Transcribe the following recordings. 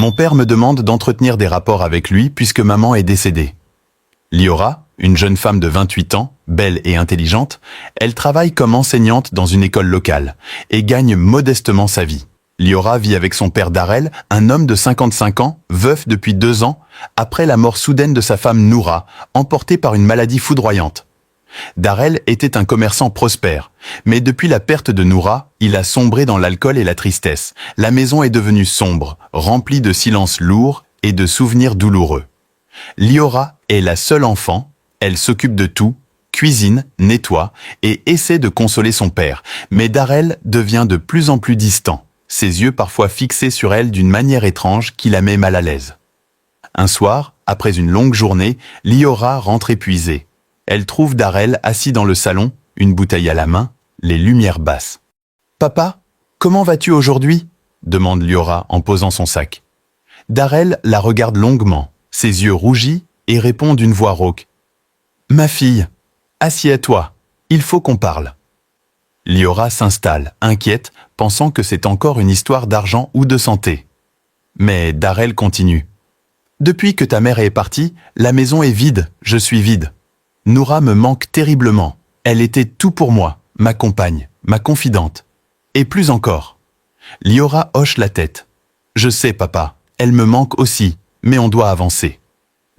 Mon père me demande d'entretenir des rapports avec lui puisque maman est décédée. Liora, une jeune femme de 28 ans, belle et intelligente, elle travaille comme enseignante dans une école locale et gagne modestement sa vie. Liora vit avec son père Darrell, un homme de 55 ans, veuf depuis 2 ans, après la mort soudaine de sa femme Noura, emportée par une maladie foudroyante. Darrell était un commerçant prospère, mais depuis la perte de Noura, il a sombré dans l'alcool et la tristesse. La maison est devenue sombre, remplie de silences lourds et de souvenirs douloureux. Liora est la seule enfant, elle s'occupe de tout, cuisine, nettoie et essaie de consoler son père, mais Darrell devient de plus en plus distant, ses yeux parfois fixés sur elle d'une manière étrange qui la met mal à l'aise. Un soir, après une longue journée, Liora rentre épuisée. Elle trouve Darrell assis dans le salon, une bouteille à la main, les lumières basses. « Papa, comment vas-tu aujourd'hui » demande Liora en posant son sac. Darrell la regarde longuement, ses yeux rougis, et répond d'une voix rauque. « Ma fille, assieds-toi, il faut qu'on parle. » Liora s'installe, inquiète, pensant que c'est encore une histoire d'argent ou de santé. Mais Darrell continue. « Depuis que ta mère est partie, la maison est vide, je suis vide. Noura me manque terriblement. Elle était tout pour moi, ma compagne, ma confidente. Et plus encore. » Liora hoche la tête. « Je sais, papa, elle me manque aussi, mais on doit avancer. »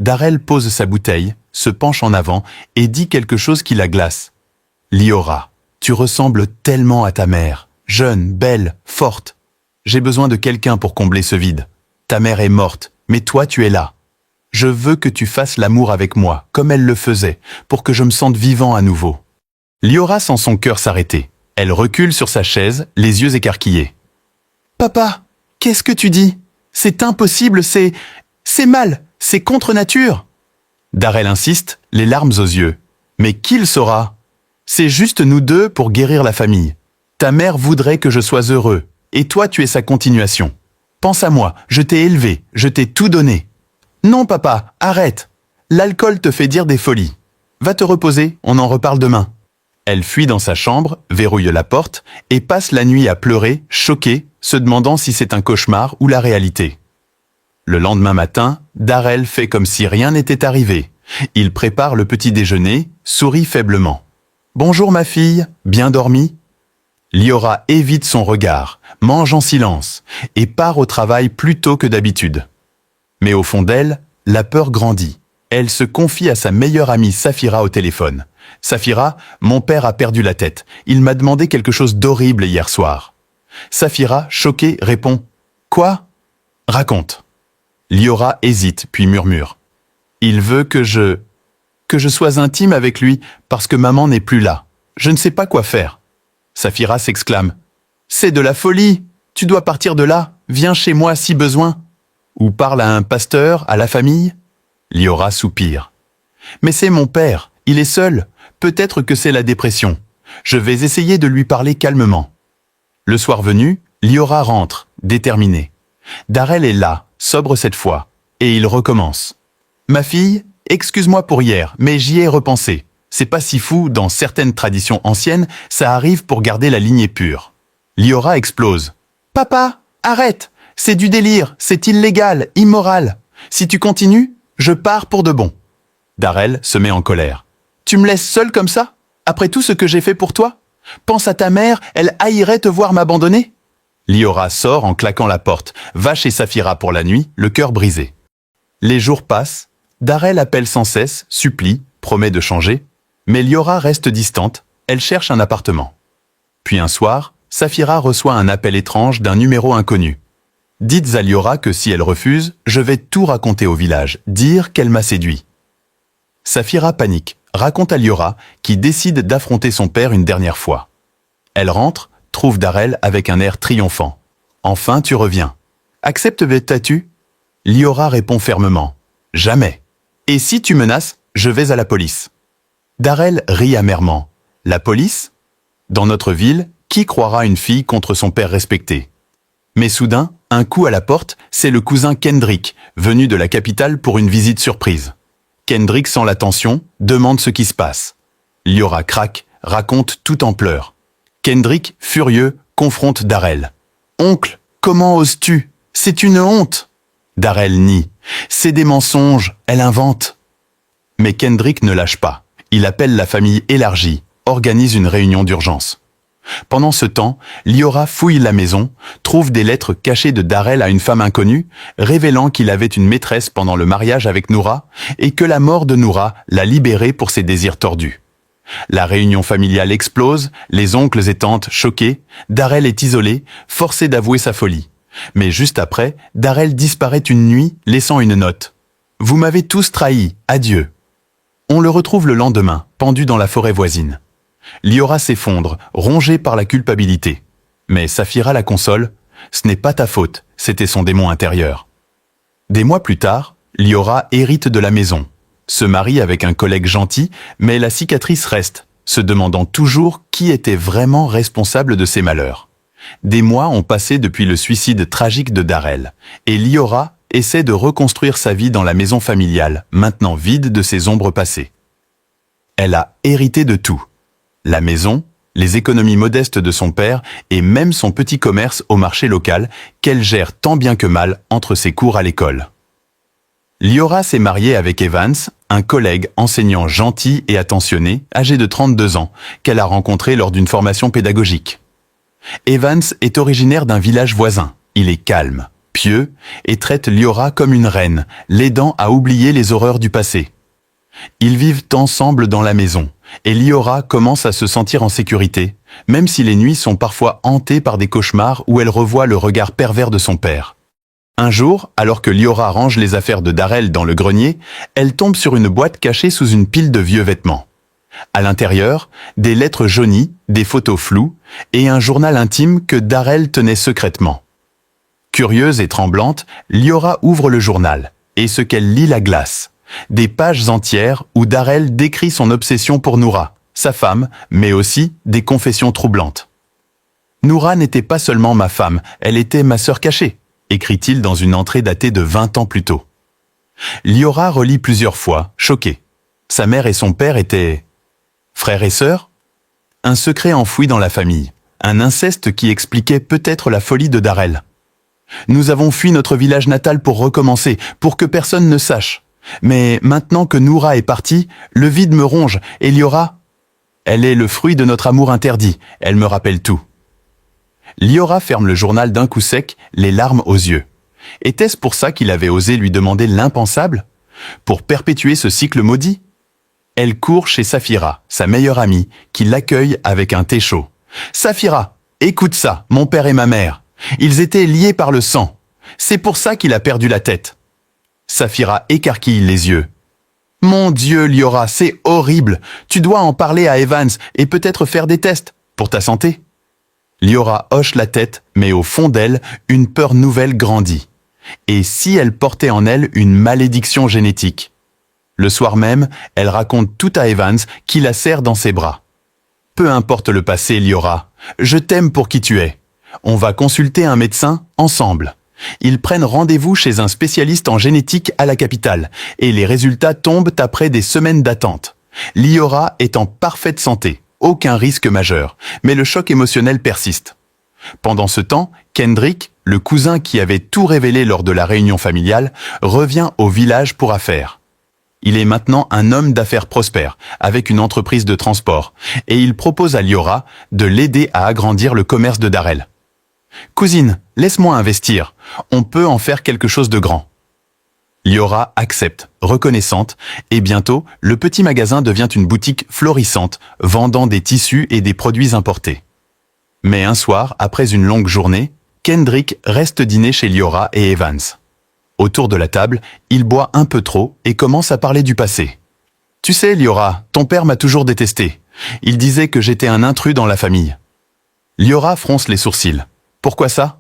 Darrell pose sa bouteille, se penche en avant et dit quelque chose qui la glace. « Liora, tu ressembles tellement à ta mère, jeune, belle, forte. J'ai besoin de quelqu'un pour combler ce vide. Ta mère est morte, mais toi tu es là. Je veux que tu fasses l'amour avec moi, comme elle le faisait, pour que je me sente vivant à nouveau. » Liora sent son cœur s'arrêter. Elle recule sur sa chaise, les yeux écarquillés. « Papa, qu'est-ce que tu dis? C'est impossible, c'est mal, c'est contre nature. » Darrell insiste, les larmes aux yeux. « Mais qui le saura? C'est juste nous deux pour guérir la famille. Ta mère voudrait que je sois heureux, et toi tu es sa continuation. Pense à moi, je t'ai élevé, je t'ai tout donné. » « Non, papa, arrête. L'alcool te fait dire des folies. Va te reposer, on en reparle demain. » Elle fuit dans sa chambre, verrouille la porte et passe la nuit à pleurer, choquée, se demandant si c'est un cauchemar ou la réalité. Le lendemain matin, Darrell fait comme si rien n'était arrivé. Il prépare le petit déjeuner, sourit faiblement. « Bonjour ma fille, bien dormi ?» Liora évite son regard, mange en silence et part au travail plus tôt que d'habitude. Mais au fond d'elle, la peur grandit. Elle se confie à sa meilleure amie Safira au téléphone. « Safira, mon père a perdu la tête. Il m'a demandé quelque chose d'horrible hier soir. » Safira, choquée, répond « Quoi ?»« Raconte. » Liora hésite, puis murmure. « Il veut que je sois intime avec lui parce que maman n'est plus là. Je ne sais pas quoi faire. » Safira s'exclame. « C'est de la folie. Tu dois partir de là. Viens chez moi si besoin. » Ou parle à un pasteur, à la famille? Liora soupire. « Mais c'est mon père, il est seul. Peut-être que c'est la dépression. Je vais essayer de lui parler calmement. » Le soir venu, Liora rentre, déterminée. Darrell est là, sobre cette fois, et il recommence. « Ma fille, excuse-moi pour hier, mais j'y ai repensé. C'est pas si fou, dans certaines traditions anciennes, ça arrive pour garder la lignée pure. » Liora explose. « Papa, arrête! C'est du délire, c'est illégal, immoral. Si tu continues, je pars pour de bon. » Darrell se met en colère. « Tu me laisses seul comme ça? Après tout ce que j'ai fait pour toi? Pense à ta mère, elle haïrait te voir m'abandonner. » Liora sort en claquant la porte, va chez Safira pour la nuit, le cœur brisé. Les jours passent, Darrell appelle sans cesse, supplie, promet de changer, mais Liora reste distante, elle cherche un appartement. Puis un soir, Safira reçoit un appel étrange d'un numéro inconnu. Dites à Liora que si elle refuse, je vais tout raconter au village, dire qu'elle m'a séduit. Safira panique, raconte à Liora, qui décide d'affronter son père une dernière fois. Elle rentre, trouve Darrell avec un air triomphant. « Enfin tu reviens. Acceptes-tu » Liora répond fermement. « Jamais. Et si tu menaces, je vais à la police. » Darrell rit amèrement. « La police ? Dans notre ville, qui croira une fille contre son père respecté ?» Mais soudain, un coup à la porte, c'est le cousin Kendrick, venu de la capitale pour une visite surprise. Kendrick sent la tension, demande ce qui se passe. Liora craque, raconte tout en pleurs. Kendrick, furieux, confronte Darrell. « Oncle, comment oses-tu? C'est une honte !» Darrell nie. C'est des mensonges, elle invente. Mais Kendrick ne lâche pas. Il appelle la famille élargie, organise une réunion d'urgence. Pendant ce temps, Liora fouille la maison, trouve des lettres cachées de Darrell à une femme inconnue, révélant qu'il avait une maîtresse pendant le mariage avec Noura et que la mort de Noura l'a libéré pour ses désirs tordus. La réunion familiale explose, les oncles et tantes choqués, Darrell est isolé, forcé d'avouer sa folie. Mais juste après, Darrell disparaît une nuit, laissant une note. « Vous m'avez tous trahi, adieu ». On le retrouve le lendemain, pendu dans la forêt voisine. Liora s'effondre, rongée par la culpabilité. Mais Saphira la console. Ce n'est pas ta faute, c'était son démon intérieur. Des mois plus tard, Liora hérite de la maison, se marie avec un collègue gentil, mais la cicatrice reste, se demandant toujours qui était vraiment responsable de ses malheurs. Des mois ont passé depuis le suicide tragique de Darrell, et Liora essaie de reconstruire sa vie dans la maison familiale, maintenant vide de ses ombres passées. Elle a hérité de tout. La maison, les économies modestes de son père et même son petit commerce au marché local qu'elle gère tant bien que mal entre ses cours à l'école. Liora s'est mariée avec Evans, un collègue enseignant gentil et attentionné, âgé de 32 ans, qu'elle a rencontré lors d'une formation pédagogique. Evans est originaire d'un village voisin. Il est calme, pieux et traite Liora comme une reine, l'aidant à oublier les horreurs du passé. Ils vivent ensemble dans la maison, et Liora commence à se sentir en sécurité, même si les nuits sont parfois hantées par des cauchemars où elle revoit le regard pervers de son père. Un jour, alors que Liora range les affaires de Darrell dans le grenier, elle tombe sur une boîte cachée sous une pile de vieux vêtements. À l'intérieur, des lettres jaunies, des photos floues et un journal intime que Darrell tenait secrètement. Curieuse et tremblante, Liora ouvre le journal, et ce qu'elle lit la glace. Des pages entières où Darrell décrit son obsession pour Noura, sa femme, mais aussi des confessions troublantes. « Noura n'était pas seulement ma femme, elle était ma sœur cachée », écrit-il dans une entrée datée de 20 ans plus tôt. Liora relit plusieurs fois, choquée. Sa mère et son père étaient... frères et sœurs? Un secret enfoui dans la famille, un inceste qui expliquait peut-être la folie de Darrell. « Nous avons fui notre village natal pour recommencer, pour que personne ne sache. Mais maintenant que Noura est partie, le vide me ronge, et Liora... Elle est le fruit de notre amour interdit, elle me rappelle tout. » Liora ferme le journal d'un coup sec, les larmes aux yeux. Était-ce pour ça qu'il avait osé lui demander l'impensable? Pour perpétuer ce cycle maudit? Elle court chez Saphira, sa meilleure amie, qui l'accueille avec un thé chaud. « Saphira, écoute ça, mon père et ma mère. Ils étaient liés par le sang. C'est pour ça qu'il a perdu la tête. » Saphira écarquille les yeux. « Mon Dieu, Liora, c'est horrible. Tu dois en parler à Evans et peut-être faire des tests pour ta santé. » Liora hoche la tête, mais au fond d'elle, une peur nouvelle grandit. Et si elle portait en elle une malédiction génétique? Le soir même, elle raconte tout à Evans qui la serre dans ses bras. « Peu importe le passé, Liora, je t'aime pour qui tu es. On va consulter un médecin ensemble. » Ils prennent rendez-vous chez un spécialiste en génétique à la capitale, et les résultats tombent après des semaines d'attente. Liora est en parfaite santé, aucun risque majeur, mais le choc émotionnel persiste. Pendant ce temps, Kendrick, le cousin qui avait tout révélé lors de la réunion familiale, revient au village pour affaires. Il est maintenant un homme d'affaires prospère, avec une entreprise de transport, et il propose à Liora de l'aider à agrandir le commerce de Darrell. « Cousine, laisse-moi investir, on peut en faire quelque chose de grand. » Liora accepte, reconnaissante, et bientôt, le petit magasin devient une boutique florissante, vendant des tissus et des produits importés. Mais un soir, après une longue journée, Kendrick reste dîner chez Liora et Evans. Autour de la table, il boit un peu trop et commence à parler du passé. « Tu sais, Liora, ton père m'a toujours détesté. Il disait que j'étais un intrus dans la famille. » Liora fronce les sourcils. « Pourquoi ça ?»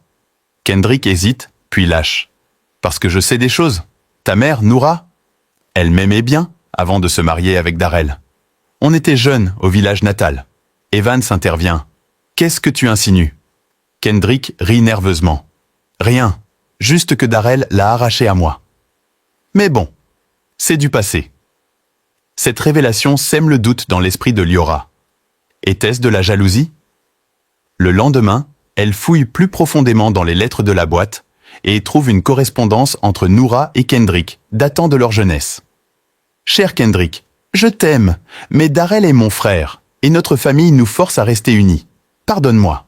Kendrick hésite, puis lâche. « Parce que je sais des choses. Ta mère, Noura, elle m'aimait bien avant de se marier avec Darrell. On était jeunes au village natal. » Evans intervient. « Qu'est-ce que tu insinues ?» Kendrick rit nerveusement. « Rien, juste que Darrell l'a arraché à moi. » Mais bon, c'est du passé. Cette révélation sème le doute dans l'esprit de Liora. Était-ce de la jalousie? Le lendemain, elle fouille plus profondément dans les lettres de la boîte, et trouve une correspondance entre Noura et Kendrick, datant de leur jeunesse. Cher Kendrick, je t'aime, mais Darrell est mon frère, et notre famille nous force à rester unis. Pardonne-moi.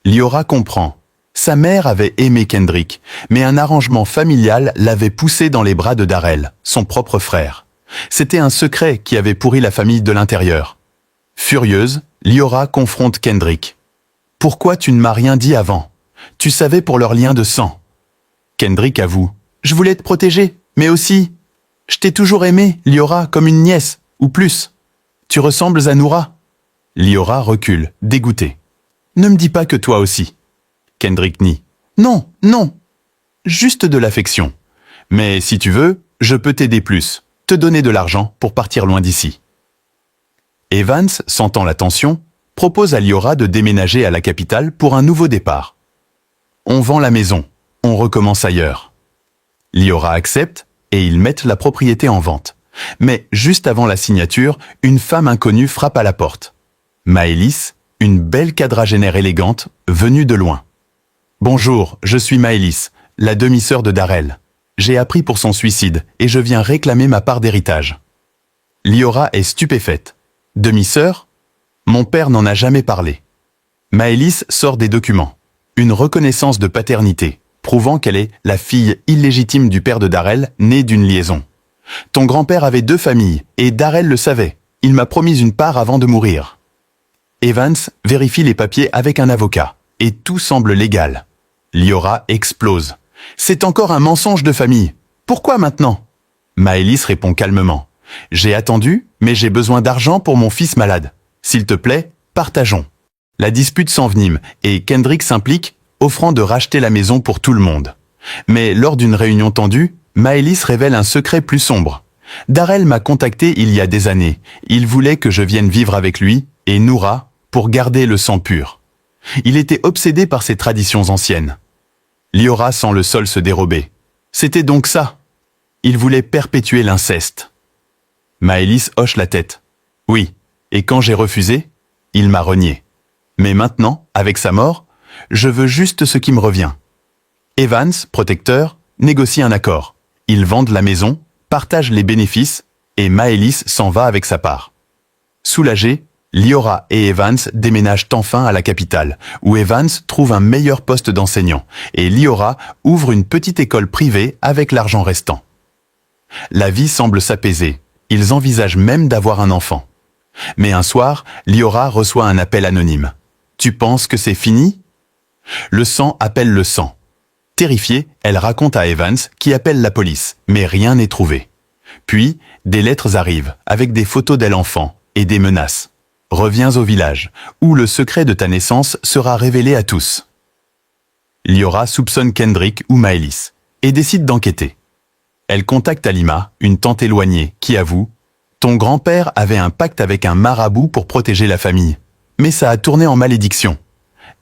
Liora comprend. Sa mère avait aimé Kendrick, mais un arrangement familial l'avait poussé dans les bras de Darrell, son propre frère. C'était un secret qui avait pourri la famille de l'intérieur. Furieuse, Liora confronte Kendrick. « Pourquoi tu ne m'as rien dit avant? Tu savais pour leur lien de sang. » Kendrick avoue. « Je voulais te protéger, mais aussi... Je t'ai toujours aimé, Liora, comme une nièce, ou plus. Tu ressembles à Noura. » Liora recule, dégoûtée. « Ne me dis pas que toi aussi. » Kendrick nie. « Non, non. Juste de l'affection. Mais si tu veux, je peux t'aider plus, te donner de l'argent pour partir loin d'ici. » Evans, sentant la tension, propose à Liora de déménager à la capitale pour un nouveau départ. On vend la maison, on recommence ailleurs. Liora accepte et ils mettent la propriété en vente. Mais juste avant la signature, une femme inconnue frappe à la porte. Maëlys, une belle quadragénaire élégante, venue de loin. « Bonjour, je suis Maëlys, la demi-sœur de Darrell. J'ai appris pour son suicide et je viens réclamer ma part d'héritage. » Liora est stupéfaite. « Demi-sœur ? Mon père n'en a jamais parlé. » Maëlys sort des documents. Une reconnaissance de paternité, prouvant qu'elle est la fille illégitime du père de Darrell, née d'une liaison. « Ton grand-père avait 2 familles, et Darrell le savait. Il m'a promis une part avant de mourir. » Evans vérifie les papiers avec un avocat, et tout semble légal. Liora explose. « C'est encore un mensonge de famille. Pourquoi maintenant ?» Maëlys répond calmement. « J'ai attendu, mais j'ai besoin d'argent pour mon fils malade. S'il te plaît, partageons. » La dispute s'envenime et Kendrick s'implique, offrant de racheter la maison pour tout le monde. Mais lors d'une réunion tendue, Maëlys révèle un secret plus sombre. « Darrell m'a contacté il y a des années. Il voulait que je vienne vivre avec lui et Noura pour garder le sang pur. Il était obsédé par ces traditions anciennes. » Liora sent le sol se dérober. C'était donc ça. Il voulait perpétuer l'inceste. Maëlys hoche la tête. Oui, et quand j'ai refusé, il m'a renié. Mais maintenant, avec sa mort, je veux juste ce qui me revient. Evans, protecteur, négocie un accord. Ils vendent la maison, partagent les bénéfices, et Maëlys s'en va avec sa part. Soulagé, Liora et Evans déménagent enfin à la capitale, où Evans trouve un meilleur poste d'enseignant, et Liora ouvre une petite école privée avec l'argent restant. La vie semble s'apaiser. Ils envisagent même d'avoir un enfant. Mais un soir, Liora reçoit un appel anonyme. « Tu penses que c'est fini ?» Le sang appelle le sang. Terrifiée, elle raconte à Evans qui appelle la police, mais rien n'est trouvé. Puis, des lettres arrivent, avec des photos d'elle enfant et des menaces. « Reviens au village, où le secret de ta naissance sera révélé à tous. » Liora soupçonne Kendrick ou Maëlys, et décide d'enquêter. Elle contacte Alima, une tante éloignée, qui avoue « Ton grand-père avait un pacte avec un marabout pour protéger la famille. Mais ça a tourné en malédiction.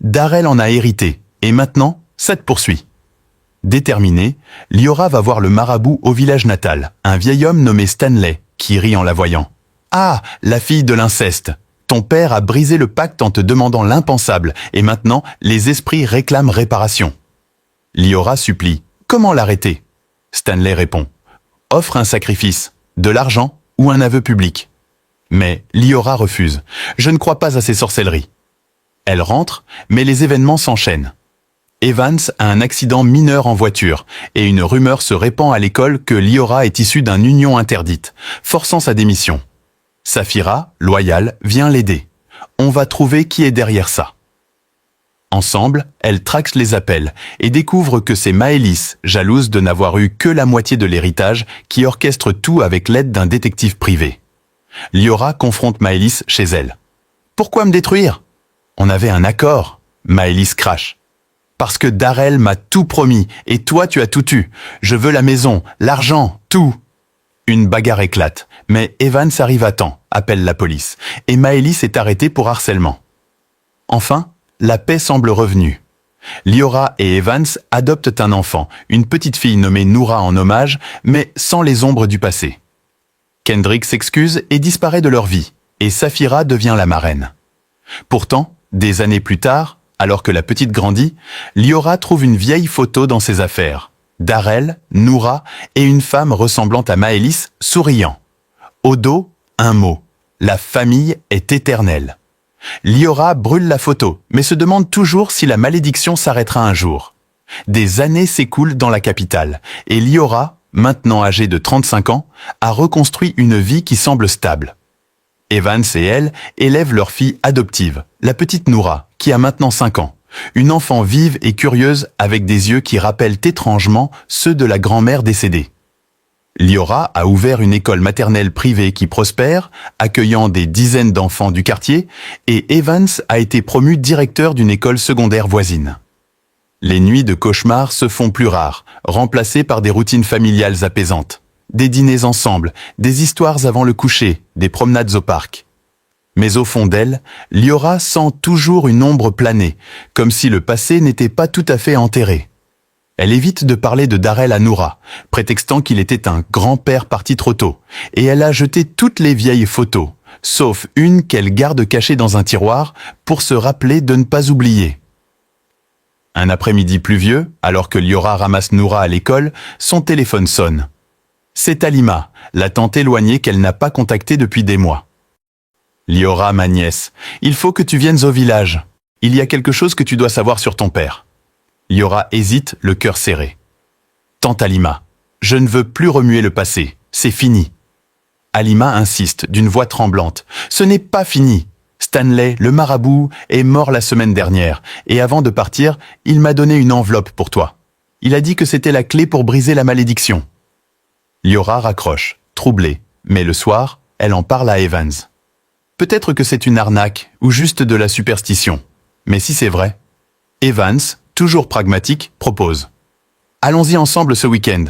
Darrell en a hérité, et maintenant, ça te poursuit. » Déterminée, Liora va voir le marabout au village natal, un vieil homme nommé Stanley, qui rit en la voyant. « Ah, la fille de l'inceste. Ton père a brisé le pacte en te demandant l'impensable, et maintenant, les esprits réclament réparation. » Liora supplie. « Comment l'arrêter ?» Stanley répond. « Offre un sacrifice, de l'argent ou un aveu public. » Mais Liora refuse. « Je ne crois pas à ces sorcelleries. » Elle rentre, mais les événements s'enchaînent. Evans a un accident mineur en voiture, et une rumeur se répand à l'école que Liora est issue d'une union interdite, forçant sa démission. Saphira, loyale, vient l'aider. On va trouver qui est derrière ça. Ensemble, elles traquent les appels et découvrent que c'est Maëlys, jalouse de n'avoir eu que la moitié de l'héritage, qui orchestre tout avec l'aide d'un détective privé. Liora confronte Maëlys chez elle. « Pourquoi me détruire ? On avait un accord. » Maëlys crache. « Parce que Darrell m'a tout promis et toi tu as tout eu. Je veux la maison, l'argent, tout. » Une bagarre éclate, mais Evans arrive à temps, appelle la police, et Maëlys est arrêtée pour harcèlement. Enfin, la paix semble revenue. Liora et Evans adoptent un enfant, une petite fille nommée Noura en hommage, mais sans les ombres du passé. Kendrick s'excuse et disparaît de leur vie, et Saphira devient la marraine. Pourtant, des années plus tard, Alors que la petite grandit, Liora trouve une vieille photo dans ses affaires. Darrell, Noura et une femme ressemblant à Maëlys souriant. Au dos, un mot. La famille est éternelle. Liora brûle la photo, mais se demande toujours si la malédiction s'arrêtera un jour. Des années s'écoulent dans la capitale, et Liora, maintenant âgée de 35 ans, a reconstruit une vie qui semble stable. Evans et elle élèvent leur fille adoptive, la petite Noura, qui a maintenant 5 ans. Une enfant vive et curieuse avec des yeux qui rappellent étrangement ceux de la grand-mère décédée. Liora a ouvert une école maternelle privée qui prospère, accueillant des dizaines d'enfants du quartier, et Evans a été promu directeur d'une école secondaire voisine. Les nuits de cauchemar se font plus rares, remplacées par des routines familiales apaisantes. Des dîners ensemble, des histoires avant le coucher, des promenades au parc. Mais au fond d'elle, Liora sent toujours une ombre planer, comme si le passé n'était pas tout à fait enterré. Elle évite de parler de Darrell à Noura, prétextant qu'il était un grand-père parti trop tôt, et elle a jeté toutes les vieilles photos, sauf une qu'elle garde cachée dans un tiroir pour se rappeler de ne pas oublier. Un après-midi pluvieux, alors que Liora ramasse Noura à l'école, son téléphone sonne. C'est Alima, la tante éloignée qu'elle n'a pas contactée depuis des mois. « Liora, ma nièce, il faut que tu viennes au village. Il y a quelque chose que tu dois savoir sur ton père. » Liora hésite, le cœur serré. « Tante Alima, je ne veux plus remuer le passé, c'est fini. » Alima insiste, d'une voix tremblante. « Ce n'est pas fini. Stanley, le marabout, est mort la semaine dernière, et avant de partir, il m'a donné une enveloppe pour toi. Il a dit que c'était la clé pour briser la malédiction. » Liora raccroche, troublée, mais le soir, elle en parle à Evans. Peut-être que c'est une arnaque, ou juste de la superstition. Mais si c'est vrai, Evans, toujours pragmatique, propose. Allons-y ensemble ce week-end.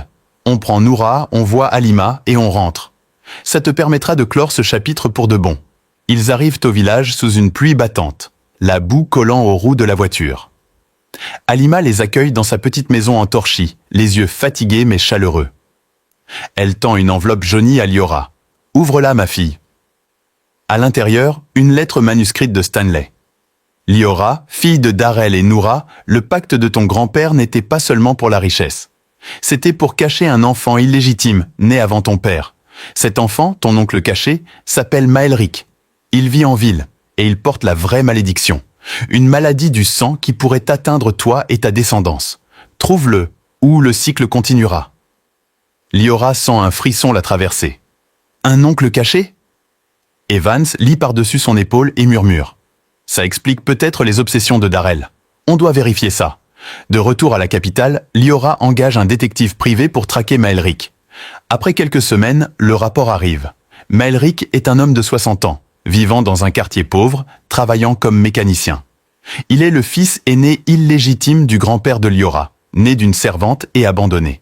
On prend Noura, on voit Alima et on rentre. Ça te permettra de clore ce chapitre pour de bon. Ils arrivent au village sous une pluie battante, la boue collant aux roues de la voiture. Alima les accueille dans sa petite maison en torchis, les yeux fatigués mais chaleureux. Elle tend une enveloppe jaunie à Liora. « Ouvre-la, ma fille. » À l'intérieur, une lettre manuscrite de Stanley. « Liora, fille de Darrell et Noura, le pacte de ton grand-père n'était pas seulement pour la richesse. C'était pour cacher un enfant illégitime, né avant ton père. Cet enfant, ton oncle caché, s'appelle Maelric. Il vit en ville, et il porte la vraie malédiction. Une maladie du sang qui pourrait t'atteindre toi et ta descendance. Trouve-le, ou le cycle continuera. » Liora sent un frisson la traverser. « Un oncle caché ?» Evans lit par-dessus son épaule et murmure. « Ça explique peut-être les obsessions de Darrell. On doit vérifier ça. » De retour à la capitale, Liora engage un détective privé pour traquer Maelric. Après quelques semaines, le rapport arrive. Maelric est un homme de 60 ans, vivant dans un quartier pauvre, travaillant comme mécanicien. Il est le fils aîné illégitime du grand-père de Liora, né d'une servante et abandonné.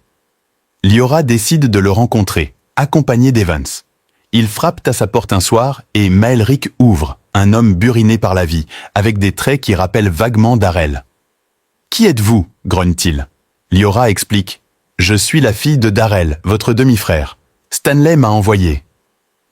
Liora décide de le rencontrer, accompagné d'Evans. Ils frappent à sa porte un soir et Maelric ouvre, un homme buriné par la vie, avec des traits qui rappellent vaguement Darrell. « Qui êtes-vous » grogne-t-il. Liora explique. « Je suis la fille de Darrell, votre demi-frère. Stanley m'a envoyé. »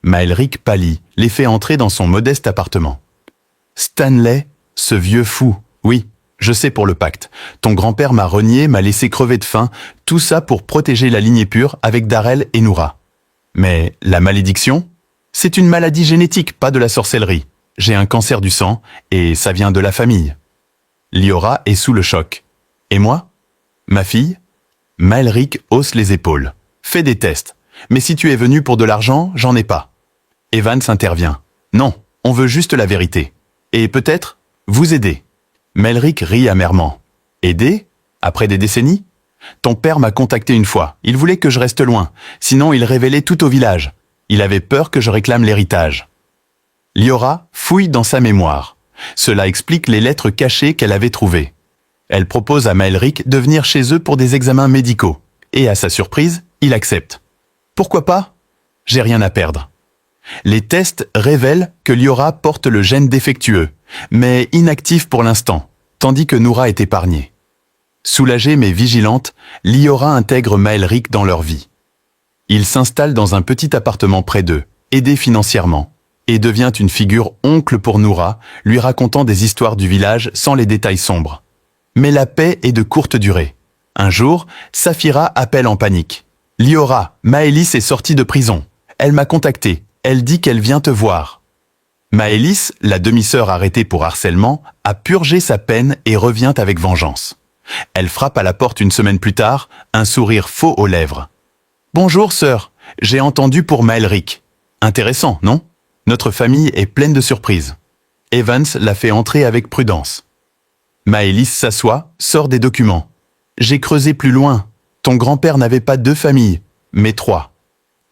Maelric pâlit, les fait entrer dans son modeste appartement. « Stanley, ce vieux fou, oui. Je sais pour le pacte. Ton grand-père m'a renié, m'a laissé crever de faim, tout ça pour protéger la lignée pure avec Darrell et Noura. Mais la malédiction? C'est une maladie génétique, pas de la sorcellerie. J'ai un cancer du sang, et ça vient de la famille. » Liora est sous le choc. « Et moi? Ma fille ?» Maelric hausse les épaules. « Fais des tests. Mais si tu es venu pour de l'argent, j'en ai pas. » Evans intervient. « Non, on veut juste la vérité. Et peut-être, vous aider. » Maelric rit amèrement. « Aider? Après des décennies? Ton père m'a contacté une fois. Il voulait que je reste loin. Sinon, il révélait tout au village. Il avait peur que je réclame l'héritage. » Liora fouille dans sa mémoire. Cela explique les lettres cachées qu'elle avait trouvées. Elle propose à Maelric de venir chez eux pour des examens médicaux. Et à sa surprise, il accepte. « Pourquoi pas? J'ai rien à perdre. » Les tests révèlent que Liora porte le gène défectueux, mais inactif pour l'instant, tandis que Noura est épargnée. Soulagée mais vigilante, Liora intègre Maelric dans leur vie. Il s'installe dans un petit appartement près d'eux, aidé financièrement. et devient une figure oncle pour Noura, lui racontant des histoires du village sans les détails sombres. Mais la paix est de courte durée. Un jour, Safira appelle en panique. « Liora, Maëlys est sortie de prison. Elle m'a contacté. Elle dit qu'elle vient te voir. » Maëlys, la demi-sœur arrêtée pour harcèlement, a purgé sa peine et revient avec vengeance. Elle frappe à la porte une semaine plus tard, un sourire faux aux lèvres. « Bonjour sœur, j'ai entendu pour Maëlric. Intéressant, non ? Notre famille est pleine de surprises. » Evans la fait entrer avec prudence. Maëlys s'assoit, sort des documents. « J'ai creusé plus loin. Ton grand-père n'avait pas 2 familles, mais 3.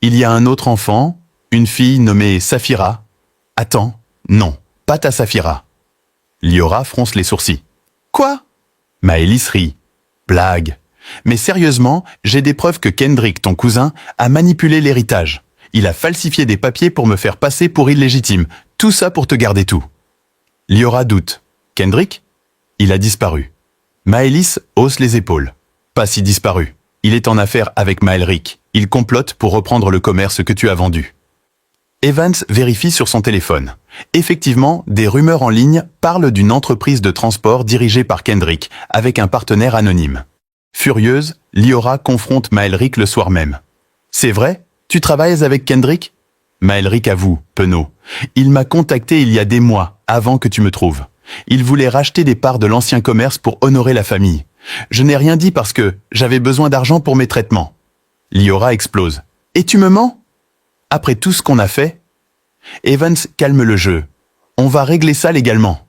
Il y a un autre enfant, une fille nommée Safira. Attends, non, pas ta Safira. » Liora fronce les sourcils. « Quoi ?» Maëlys rit. « Blague. Mais sérieusement, j'ai des preuves que Kendrick, ton cousin, a manipulé l'héritage. Il a falsifié des papiers pour me faire passer pour illégitime. Tout ça pour te garder tout. » Liora doute. « Kendrick ? Il a disparu. » Maëlys hausse les épaules. « Pas si disparu. Il est en affaire avec Maëlric. Il complote pour reprendre le commerce que tu as vendu. » Evans vérifie sur son téléphone. Effectivement, des rumeurs en ligne parlent d'une entreprise de transport dirigée par Kendrick, avec un partenaire anonyme. Furieuse, Liora confronte Maëlric le soir même. « C'est vrai ? Tu travailles avec Kendrick ?» Maëlric avoue, penaud. « Il m'a contacté il y a des mois, avant que tu me trouves. Il voulait racheter des parts de l'ancien commerce pour honorer la famille. Je n'ai rien dit parce que j'avais besoin d'argent pour mes traitements. » Liora explose. « Et tu me mens ? Après tout ce qu'on a fait ?» Evans calme le jeu. « On va régler ça légalement. »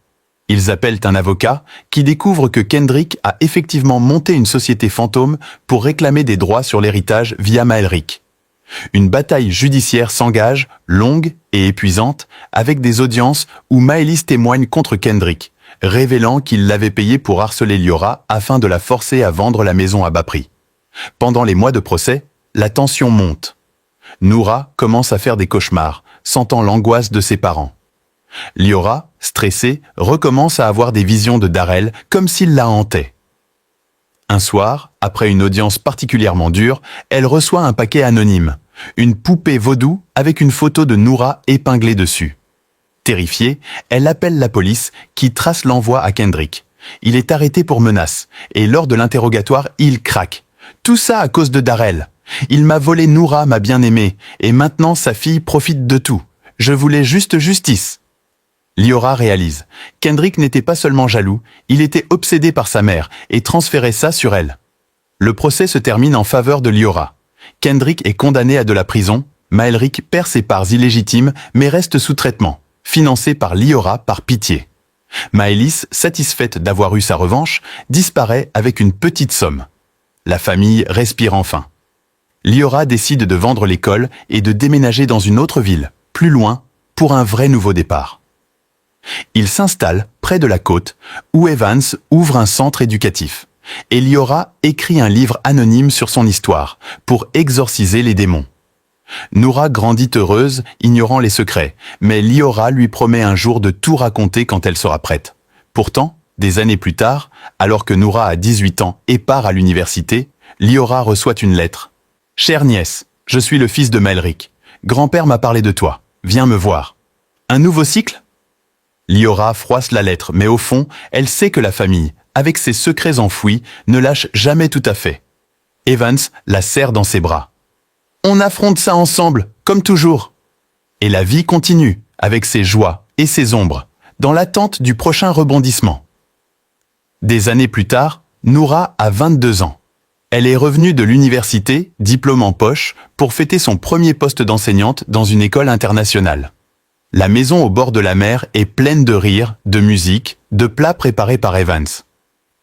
Ils appellent un avocat qui découvre que Kendrick a effectivement monté une société fantôme pour réclamer des droits sur l'héritage via Maëlric. Une bataille judiciaire s'engage, longue et épuisante, avec des audiences où Maëlys témoigne contre Kendrick, révélant qu'il l'avait payé pour harceler Liora afin de la forcer à vendre la maison à bas prix. Pendant les mois de procès, la tension monte. Noura commence à faire des cauchemars, sentant l'angoisse de ses parents. Liora, stressée, recommence à avoir des visions de Darrell comme s'il la hantait. Un soir, après une audience particulièrement dure, elle reçoit un paquet anonyme, une poupée vaudou avec une photo de Noura épinglée dessus. Terrifiée, elle appelle la police qui trace l'envoi à Kendrick. Il est arrêté pour menace et lors de l'interrogatoire, il craque. Tout ça à cause de Darrell. Il m'a volé Noura, ma bien-aimée, et maintenant sa fille profite de tout. Je voulais juste justice. Liora réalise. Kendrick n'était pas seulement jaloux, il était obsédé par sa mère et transférait ça sur elle. Le procès se termine en faveur de Liora. Kendrick est condamné à de la prison, Maëlric perd ses parts illégitimes mais reste sous traitement, financé par Liora par pitié. Maëlys, satisfaite d'avoir eu sa revanche, disparaît avec une petite somme. La famille respire enfin. Liora décide de vendre l'école et de déménager dans une autre ville, plus loin, pour un vrai nouveau départ. Il s'installe près de la côte, où Evans ouvre un centre éducatif. Et Liora écrit un livre anonyme sur son histoire, pour exorciser les démons. Noura grandit heureuse, ignorant les secrets, mais Liora lui promet un jour de tout raconter quand elle sera prête. Pourtant, des années plus tard, alors que Noura a 18 ans et part à l'université, Liora reçoit une lettre. « Chère nièce, je suis le fils de Maëlric. Grand-père m'a parlé de toi. Viens me voir. » Un nouveau cycle ? Liora froisse la lettre, mais au fond, elle sait que la famille, avec ses secrets enfouis, ne lâche jamais tout à fait. Evans la serre dans ses bras. « On affronte ça ensemble, comme toujours. » Et la vie continue, avec ses joies et ses ombres, dans l'attente du prochain rebondissement. Des années plus tard, Noura a 22 ans. Elle est revenue de l'université, diplôme en poche, pour fêter son premier poste d'enseignante dans une école internationale. La maison au bord de la mer est pleine de rires, de musique, de plats préparés par Evans.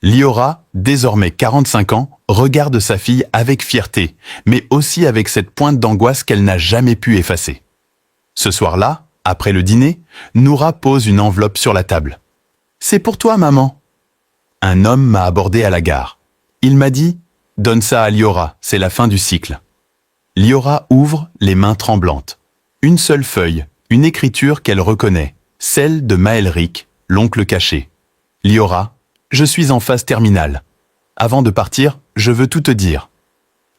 Liora, désormais 45 ans, regarde sa fille avec fierté, mais aussi avec cette pointe d'angoisse qu'elle n'a jamais pu effacer. Ce soir-là, après le dîner, Noura pose une enveloppe sur la table. « C'est pour toi, maman. » Un homme m'a abordé à la gare. Il m'a dit « Donne ça à Liora, c'est la fin du cycle. » Liora ouvre, les mains tremblantes. Une seule feuille, une écriture qu'elle reconnaît, celle de Maëlric, l'oncle caché. « Liora, je suis en phase terminale. Avant de partir, je veux tout te dire.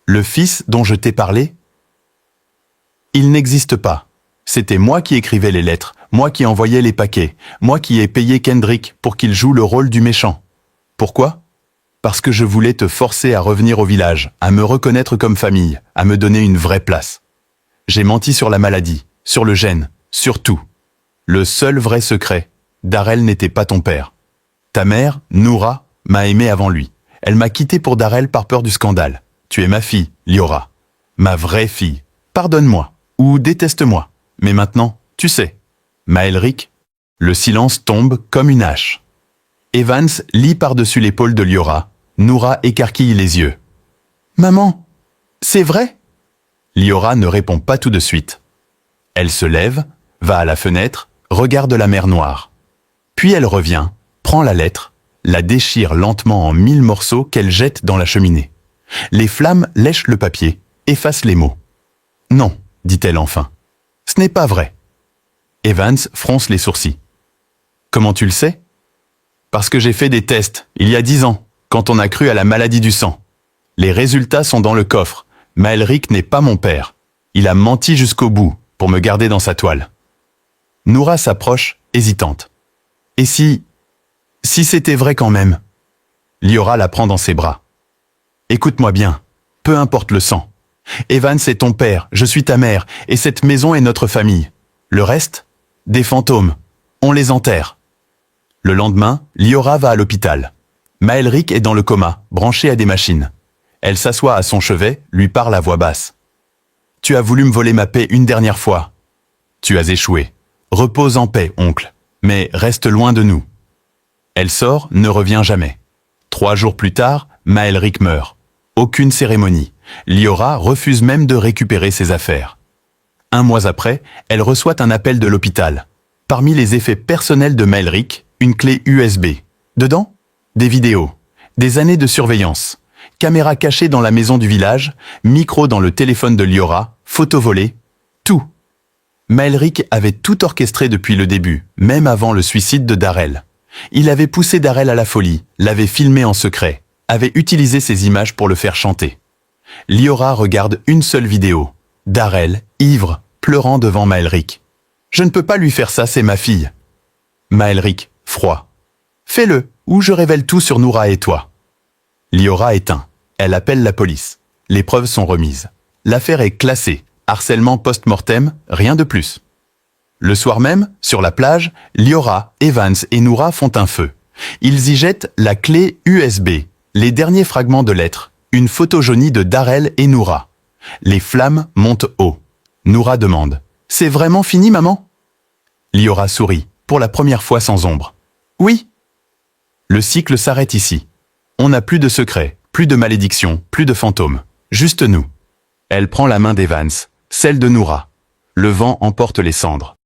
Le fils dont je t'ai parlé, il n'existe pas. C'était moi qui écrivais les lettres, moi qui envoyais les paquets, moi qui ai payé Kendrick pour qu'il joue le rôle du méchant. Pourquoi? Parce que je voulais te forcer à revenir au village, à me reconnaître comme famille, à me donner une vraie place. J'ai menti sur la maladie, sur le gène, sur tout. Le seul vrai secret, Darrell n'était pas ton père. Ta mère, Noura, m'a aimé avant lui. Elle m'a quitté pour Darrell par peur du scandale. Tu es ma fille, Liora. Ma vraie fille. Pardonne-moi, ou déteste-moi. Mais maintenant, tu sais. Maelric, le silence tombe comme une hache. Evans lit par-dessus l'épaule de Liora. Noura écarquille les yeux. Maman, c'est vrai? Liora ne répond pas tout de suite. Elle se lève, va à la fenêtre, regarde la mer Noire. Puis elle revient, prend la lettre, la déchire lentement en 1000 morceaux qu'elle jette dans la cheminée. Les flammes lèchent le papier, effacent les mots. Non, dit-elle enfin. Ce n'est pas vrai. Evans fronce les sourcils. Comment tu le sais? Parce que j'ai fait des tests, il y a 10 ans, quand on a cru à la maladie du sang. Les résultats sont dans le coffre. Maelric n'est pas mon père. Il a menti jusqu'au bout, pour me garder dans sa toile. Noura s'approche, hésitante. Et si c'était vrai quand même? Liora la prend dans ses bras. Écoute-moi bien, peu importe le sang. Evans est ton père, je suis ta mère, et cette maison est notre famille. Le reste? Des fantômes. On les enterre. Le lendemain, Liora va à l'hôpital. Maelric est dans le coma, branché à des machines. Elle s'assoit à son chevet, lui parle à voix basse. Tu as voulu me voler ma paix une dernière fois. Tu as échoué. Repose en paix, oncle. Mais reste loin de nous. Elle sort, ne revient jamais. 3 jours plus tard, Maelric meurt. Aucune cérémonie. Liora refuse même de récupérer ses affaires. 1 mois après, elle reçoit un appel de l'hôpital. Parmi les effets personnels de Maelric, une clé USB. Dedans, des vidéos, des années de surveillance, caméra cachée dans la maison du village, micro dans le téléphone de Liora, photos volées, tout. Maelric avait tout orchestré depuis le début, même avant le suicide de Darrell. Il avait poussé Darrell à la folie, l'avait filmé en secret, avait utilisé ses images pour le faire chanter. Liora regarde une seule vidéo. Darrell, ivre, pleurant devant Maelric. « Je ne peux pas lui faire ça, c'est ma fille. » Maelric, froid. « Fais-le, ou je révèle tout sur Noura et toi. » Liora éteint. Elle appelle la police. Les preuves sont remises. L'affaire est classée. Harcèlement post-mortem, rien de plus. Le soir même, sur la plage, Liora, Evans et Noura font un feu. Ils y jettent la clé USB, les derniers fragments de lettres, une photo jaunie de Darrell et Noura. Les flammes montent haut. Noura demande « C'est vraiment fini, maman ?» Liora sourit, pour la première fois sans ombre. « Oui. » Le cycle s'arrête ici. On n'a plus de secrets, plus de malédictions, plus de fantômes. Juste nous. Elle prend la main d'Evans, celle de Noura. Le vent emporte les cendres.